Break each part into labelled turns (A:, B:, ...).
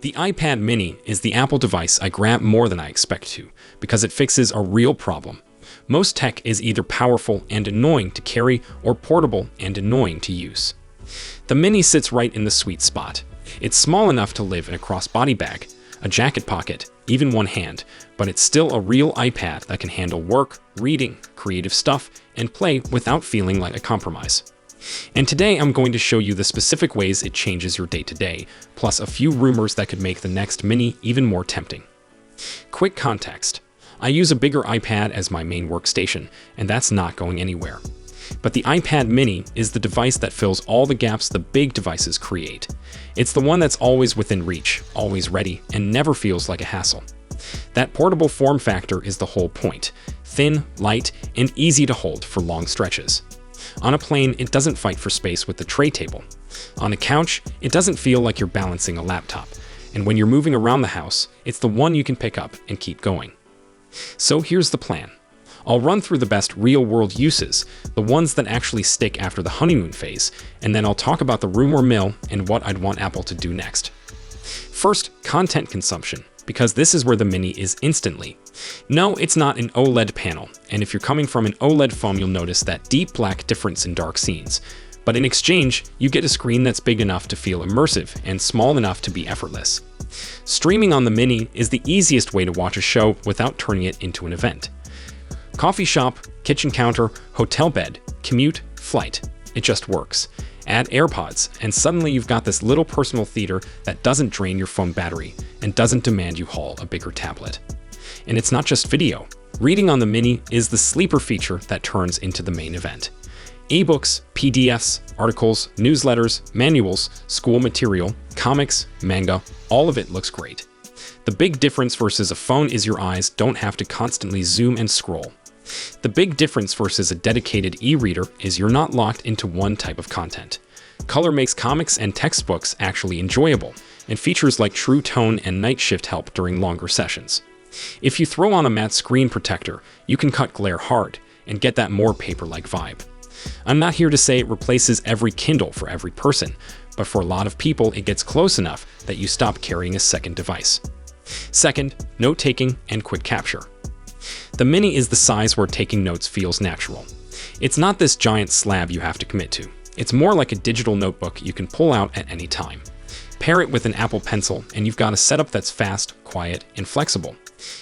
A: The iPad mini is the Apple device I grab more than I expect to, because it fixes a real problem. Most tech is either powerful and annoying to carry or portable and annoying to use. The mini sits right in the sweet spot. It's small enough to live in a crossbody bag, a jacket pocket, even one hand, but it's still a real iPad that can handle work, reading, creative stuff, and play without feeling like a compromise. And today I'm going to show you the specific ways it changes your day-to-day, plus a few rumors that could make the next mini even more tempting. Quick context. I use a bigger iPad as my main workstation, and that's not going anywhere. But the iPad mini is the device that fills all the gaps the big devices create. It's the one that's always within reach, always ready, and never feels like a hassle. That portable form factor is the whole point. Thin, light, and easy to hold for long stretches. On a plane, it doesn't fight for space with the tray table. On a couch, it doesn't feel like you're balancing a laptop. And when you're moving around the house, it's the one you can pick up and keep going. So here's the plan. I'll run through the best real-world uses, the ones that actually stick after the honeymoon phase, and then I'll talk about the rumor mill and what I'd want Apple to do next. First, content consumption, because this is where the mini is instantly. No, it's not an OLED panel, and if you're coming from an OLED phone, you'll notice that deep black difference in dark scenes. But in exchange, you get a screen that's big enough to feel immersive and small enough to be effortless. Streaming on the mini is the easiest way to watch a show without turning it into an event. Coffee shop, kitchen counter, hotel bed, commute, flight. It just works. Add AirPods, and suddenly you've got this little personal theater that doesn't drain your phone battery and doesn't demand you haul a bigger tablet. And it's not just video. Reading on the mini is the sleeper feature that turns into the main event. Ebooks, PDFs, articles, newsletters, manuals, school material, comics, manga, all of it looks great. The big difference versus a phone is your eyes don't have to constantly zoom and scroll. The big difference versus a dedicated e-reader is you're not locked into one type of content. Color makes comics and textbooks actually enjoyable, and features like True Tone and Night Shift help during longer sessions. If you throw on a matte screen protector, you can cut glare hard and get that more paper-like vibe. I'm not here to say it replaces every Kindle for every person, but for a lot of people it gets close enough that you stop carrying a second device. Second, note-taking and quick capture. The mini is the size where taking notes feels natural. It's not this giant slab you have to commit to. It's more like a digital notebook you can pull out at any time. Pair it with an Apple Pencil, and you've got a setup that's fast, quiet, and flexible.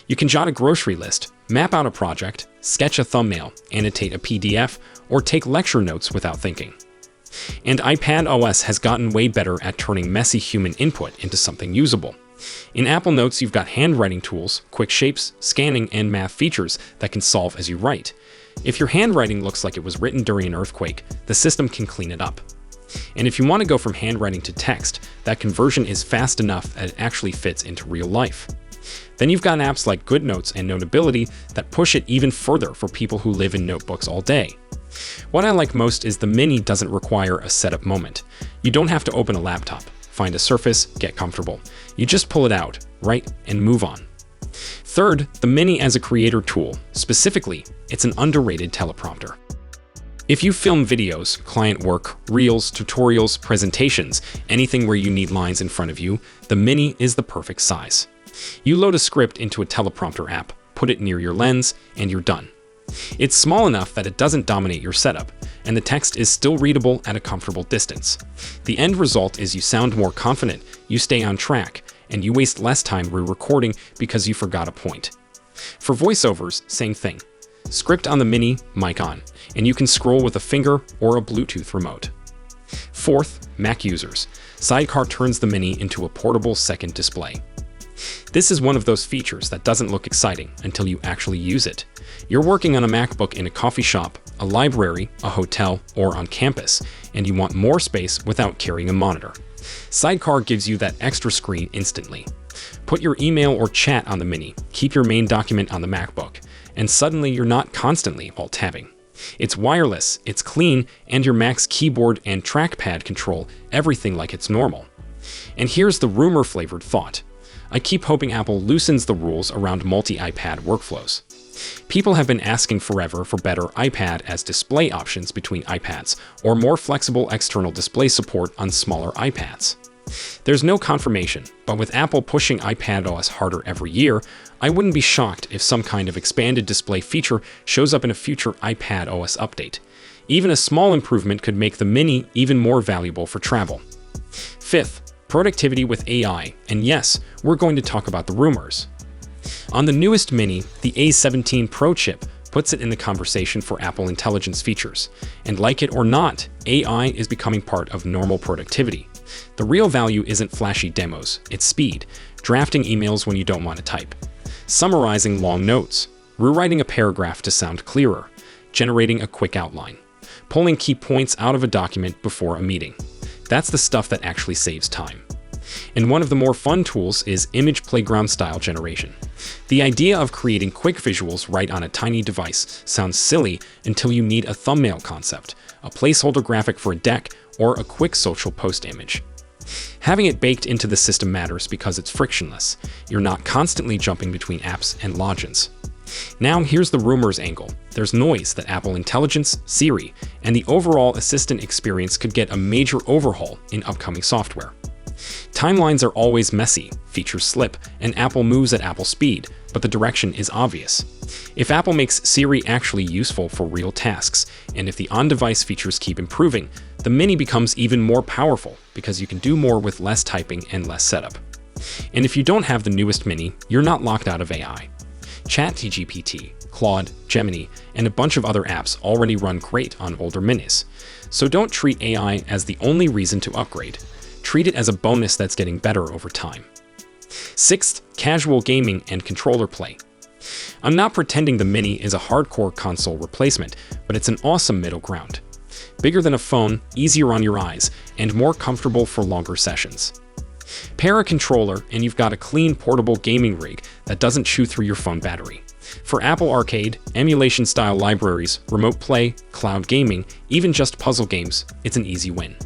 A: You can jot a grocery list, map out a project, sketch a thumbnail, annotate a PDF, or take lecture notes without thinking. And iPad OS has gotten way better at turning messy human input into something usable. In Apple Notes, you've got handwriting tools, quick shapes, scanning, and math features that can solve as you write. If your handwriting looks like it was written during an earthquake, the system can clean it up. And if you want to go from handwriting to text, that conversion is fast enough that it actually fits into real life. Then you've got apps like GoodNotes and Notability that push it even further for people who live in notebooks all day. What I like most is the mini doesn't require a setup moment. You don't have to open a laptop, find a surface, get comfortable. You just pull it out, write, and move on. Third, the mini as a creator tool. Specifically, it's an underrated teleprompter. If you film videos, client work, reels, tutorials, presentations, anything where you need lines in front of you, the mini is the perfect size. You load a script into a teleprompter app, put it near your lens, and you're done. It's small enough that it doesn't dominate your setup, and the text is still readable at a comfortable distance. The end result is you sound more confident, you stay on track, and you waste less time re-recording because you forgot a point. For voiceovers, same thing. Script on the mini, mic on, and you can scroll with a finger or a Bluetooth remote. Fourth, Mac users. Sidecar turns the mini into a portable second display. This is one of those features that doesn't look exciting until you actually use it. You're working on a MacBook in a coffee shop, a library, a hotel, or on campus, and you want more space without carrying a monitor. Sidecar gives you that extra screen instantly. Put your email or chat on the mini, keep your main document on the MacBook, and suddenly you're not constantly alt-tabbing. It's wireless, it's clean, and your Mac's keyboard and trackpad control everything like it's normal. And here's the rumor-flavored thought. I keep hoping Apple loosens the rules around multi-iPad workflows. People have been asking forever for better iPad as display options between iPads, or more flexible external display support on smaller iPads. There's no confirmation, but with Apple pushing iPadOS harder every year, I wouldn't be shocked if some kind of expanded display feature shows up in a future iPadOS update. Even a small improvement could make the Mini even more valuable for travel. Fifth, productivity with AI, and yes, we're going to talk about the rumors. On the newest Mini, the A17 Pro chip puts it in the conversation for Apple Intelligence features. And like it or not, AI is becoming part of normal productivity. The real value isn't flashy demos, it's speed, drafting emails when you don't want to type, summarizing long notes, rewriting a paragraph to sound clearer, generating a quick outline, pulling key points out of a document before a meeting. That's the stuff that actually saves time. And one of the more fun tools is image playground style generation. The idea of creating quick visuals right on a tiny device sounds silly until you need a thumbnail concept, a placeholder graphic for a deck, or a quick social post image. Having it baked into the system matters because it's frictionless. You're not constantly jumping between apps and logins. Now here's the rumors angle. There's noise that Apple Intelligence, Siri, and the overall assistant experience could get a major overhaul in upcoming software. Timelines are always messy, features slip, and Apple moves at Apple speed, but the direction is obvious. If Apple makes Siri actually useful for real tasks, and if the on-device features keep improving, the Mini becomes even more powerful because you can do more with less typing and less setup. And if you don't have the newest Mini, you're not locked out of AI. ChatGPT, Claude, Gemini, and a bunch of other apps already run great on older Minis. So don't treat AI as the only reason to upgrade. Treat it as a bonus that's getting better over time. Sixth, casual gaming and controller play. I'm not pretending the Mini is a hardcore console replacement, but it's an awesome middle ground. Bigger than a phone, easier on your eyes, and more comfortable for longer sessions. Pair a controller and you've got a clean portable gaming rig that doesn't chew through your phone battery. For Apple Arcade, emulation-style libraries, remote play, cloud gaming, even just puzzle games, it's an easy win.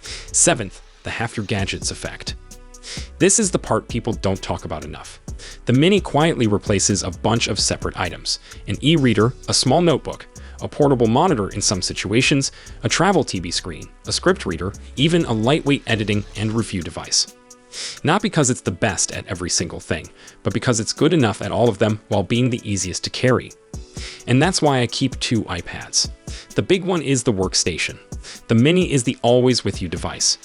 A: Seventh, the half your gadgets effect. This is the part people don't talk about enough. The Mini quietly replaces a bunch of separate items: an e-reader, a small notebook, a portable monitor in some situations, a travel TV screen, a script reader, even a lightweight editing and review device. Not because it's the best at every single thing, but because it's good enough at all of them while being the easiest to carry. And that's why I keep two iPads. The big one is the workstation. The Mini is the always-with-you device.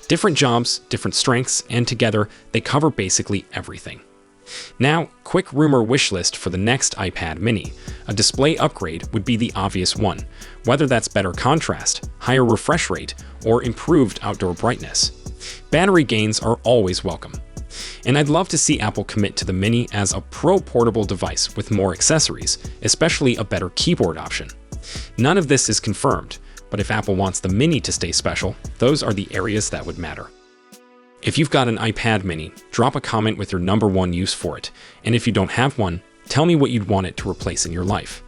A: Different jobs, different strengths, and together, they cover basically everything. Now, quick rumor wish list for the next iPad Mini. A display upgrade would be the obvious one, whether that's better contrast, higher refresh rate, or improved outdoor brightness. Battery gains are always welcome. And I'd love to see Apple commit to the Mini as a pro portable device with more accessories, especially a better keyboard option. None of this is confirmed, but if Apple wants the Mini to stay special, those are the areas that would matter. If you've got an iPad Mini, drop a comment with your #1 use for it. And if you don't have one, tell me what you'd want it to replace in your life.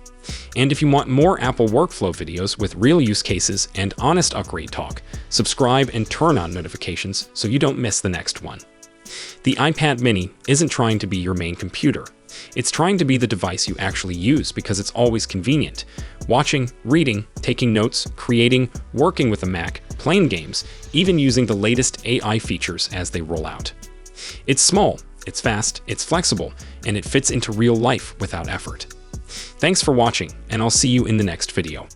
A: And if you want more Apple workflow videos with real use cases and honest upgrade talk, subscribe and turn on notifications so you don't miss the next one. The iPad Mini isn't trying to be your main computer. It's trying to be the device you actually use because it's always convenient. Watching, reading, taking notes, creating, working with a Mac, playing games, even using the latest AI features as they roll out. It's small, it's fast, it's flexible, and it fits into real life without effort. Thanks for watching, and I'll see you in the next video.